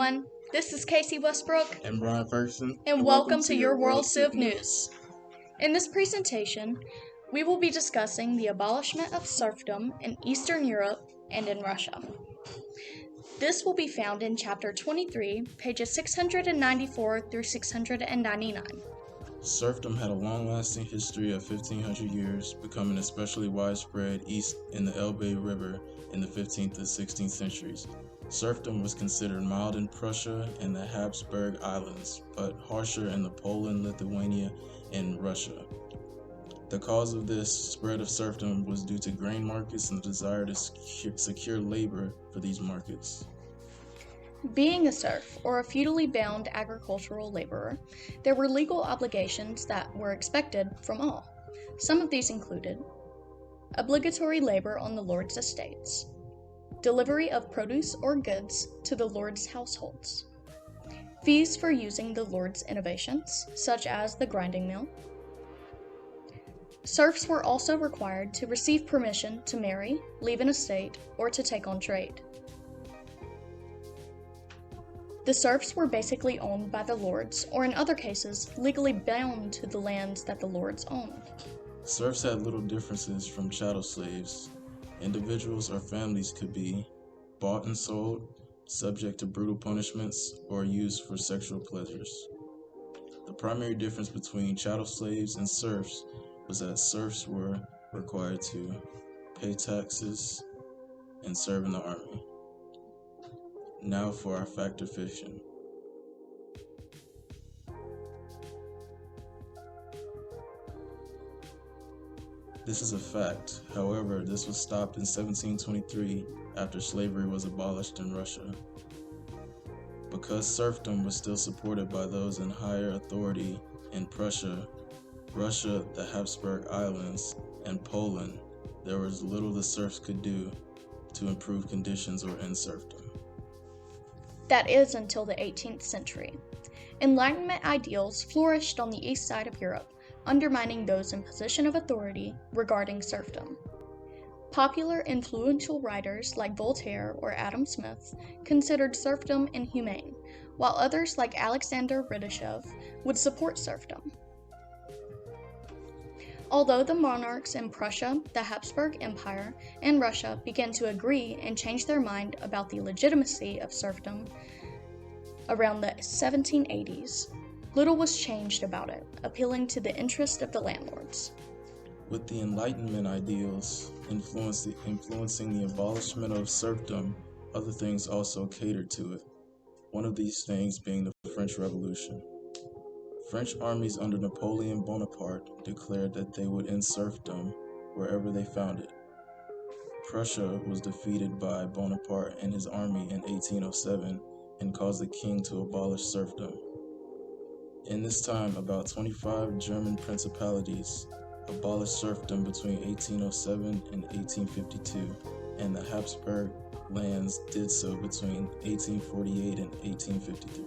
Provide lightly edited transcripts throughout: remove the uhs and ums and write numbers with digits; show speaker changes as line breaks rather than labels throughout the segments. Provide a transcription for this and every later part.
everyone. This is Casey Westbrook.
And Brian Ferguson.
And welcome to your World Civ News. In this presentation, we will be discussing the abolishment of serfdom in Eastern Europe and in Russia. This will be found in Chapter 23, pages 694 through 699.
Serfdom had a long-lasting history of 1,500 years, becoming especially widespread east in the Elbe River in the 15th and 16th centuries. Serfdom was considered mild in Prussia and the Habsburg Islands, but harsher in the Poland, Lithuania, and Russia. The cause of this spread of serfdom was due to grain markets and the desire to secure labor for these markets.
Being a serf, or a feudally bound agricultural laborer, there were legal obligations that were expected from all. Some of these included obligatory labor on the lord's estates, delivery of produce or goods to the lord's households, fees for using the lord's innovations, such as the grinding mill. Serfs were also required to receive permission to marry, leave an estate, or to take on trade. The serfs were basically owned by the lords, or in other cases, legally bound to the lands that the lords owned.
Serfs had little differences from chattel slaves. Individuals or families could be bought and sold, subject to brutal punishments, or used for sexual pleasures. The primary difference between chattel slaves and serfs was that serfs were required to pay taxes and serve in the army. Now for our fact or fiction. This is a fact. However, this was stopped in 1723 after slavery was abolished in Russia. Because serfdom was still supported by those in higher authority in Prussia, Russia, the Habsburg Islands, and Poland, there was little the serfs could do to improve conditions or end serfdom.
That is until the 18th century. Enlightenment ideals flourished on the east side of Europe, undermining those in position of authority regarding serfdom. Popular influential writers like Voltaire or Adam Smith considered serfdom inhumane, while others like Alexander Ridashev would support serfdom. Although the monarchs in Prussia, the Habsburg Empire, and Russia began to agree and change their mind about the legitimacy of serfdom around the 1780s, little was changed about it, appealing to the interest of the landlords.
With the Enlightenment ideals influencing the abolishment of serfdom, other things also catered to it, one of these things being the French Revolution. French armies under Napoleon Bonaparte declared that they would end serfdom wherever they found it. Prussia was defeated by Bonaparte and his army in 1807 and caused the king to abolish serfdom. In this time, about 25 German principalities abolished serfdom between 1807 and 1852, and the Habsburg lands did so between 1848 and 1853.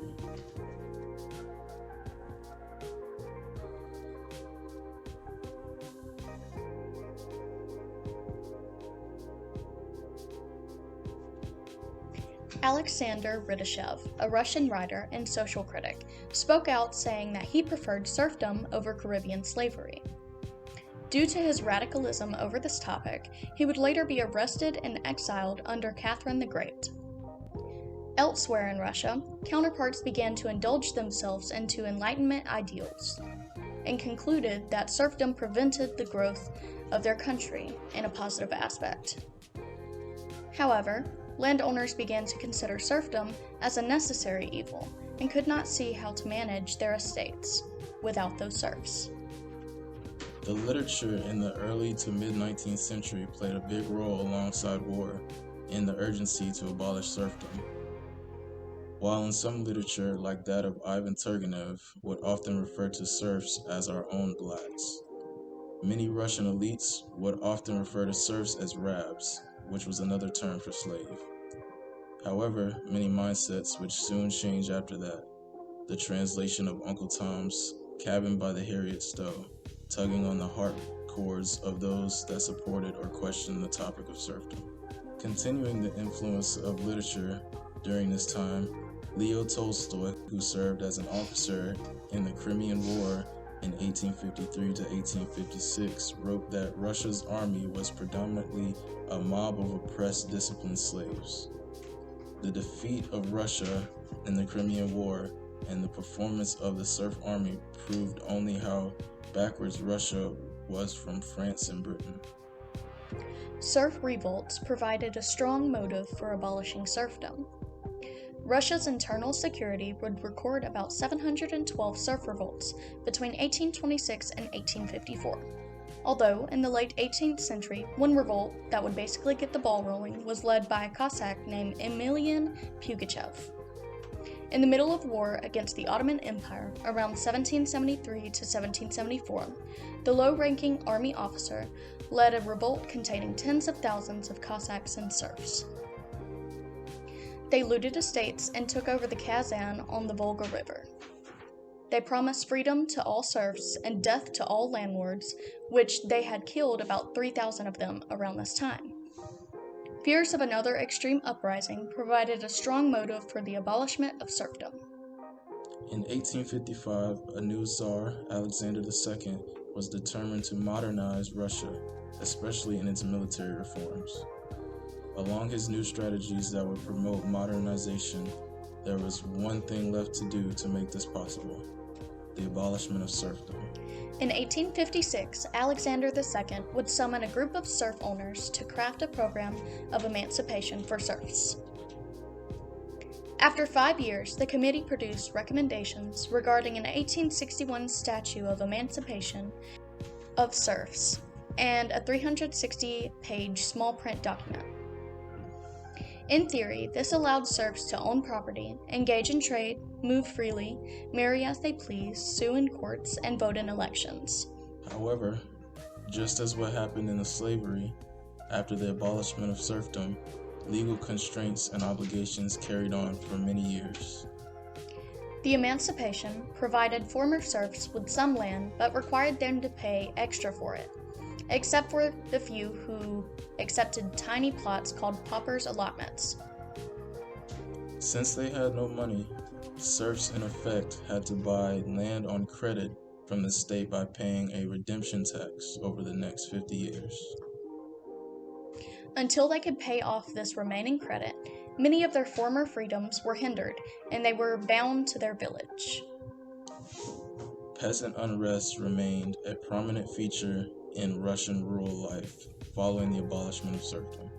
Alexander Ridashev, a Russian writer and social critic, spoke out saying that he preferred serfdom over Caribbean slavery. Due to his radicalism over this topic, he would later be arrested and exiled under Catherine the Great. Elsewhere in Russia, counterparts began to indulge themselves into Enlightenment ideals and concluded that serfdom prevented the growth of their country in a positive aspect. However, landowners began to consider serfdom as a necessary evil and could not see how to manage their estates without those serfs.
The literature in the early to mid-19th century played a big role alongside war in the urgency to abolish serfdom. While in some literature, like that of Ivan Turgenev, would often refer to serfs as our own blacks. Many Russian elites would often refer to serfs as rabs, which was another term for slave. However, many mindsets would soon change after that. The translation of Uncle Tom's Cabin by the Harriet Stowe, tugging on the heart chords of those that supported or questioned the topic of serfdom. Continuing the influence of literature during this time, Leo Tolstoy, who served as an officer in the Crimean War in 1853 to 1856, wrote that Russia's army was predominantly a mob of oppressed, disciplined slaves. The defeat of Russia in the Crimean War and the performance of the serf army proved only how backwards Russia was from France and Britain.
Serf revolts provided a strong motive for abolishing serfdom. Russia's internal security would record about 712 serf revolts between 1826 and 1854. Although, in the late 18th century, one revolt that would basically get the ball rolling was led by a Cossack named Emelian Pugachev. In the middle of war against the Ottoman Empire, around 1773 to 1774, the low-ranking army officer led a revolt containing tens of thousands of Cossacks and serfs. They looted estates and took over the Kazan on the Volga River. They promised freedom to all serfs and death to all landlords, which they had killed about 3,000 of them around this time. Fears of another extreme uprising provided a strong motive for the abolishment of serfdom.
In 1855, a new Tsar, Alexander II, was determined to modernize Russia, especially in its military reforms. Along his new strategies that would promote modernization, there was one thing left to do to make this possible: the abolishment of serfdom.
In 1856, Alexander II would summon a group of serf owners to craft a program of emancipation for serfs. After 5 years, the committee produced recommendations regarding an 1861 statute of emancipation of serfs and a 360-page small print document. In theory, this allowed serfs to own property, engage in trade, move freely, marry as they please, sue in courts, and vote in elections.
However, just as what happened in the slavery, after the abolishment of serfdom, legal constraints and obligations carried on for many years.
The emancipation provided former serfs with some land but required them to pay extra for it, except for the few who accepted tiny plots called paupers' allotments.
Since they had no money, serfs in effect had to buy land on credit from the state by paying a redemption tax over the next 50 years.
Until they could pay off this remaining credit, many of their former freedoms were hindered, and they were bound to their village.
Peasant unrest remained a prominent feature in Russian rural life following the abolishment of serfdom.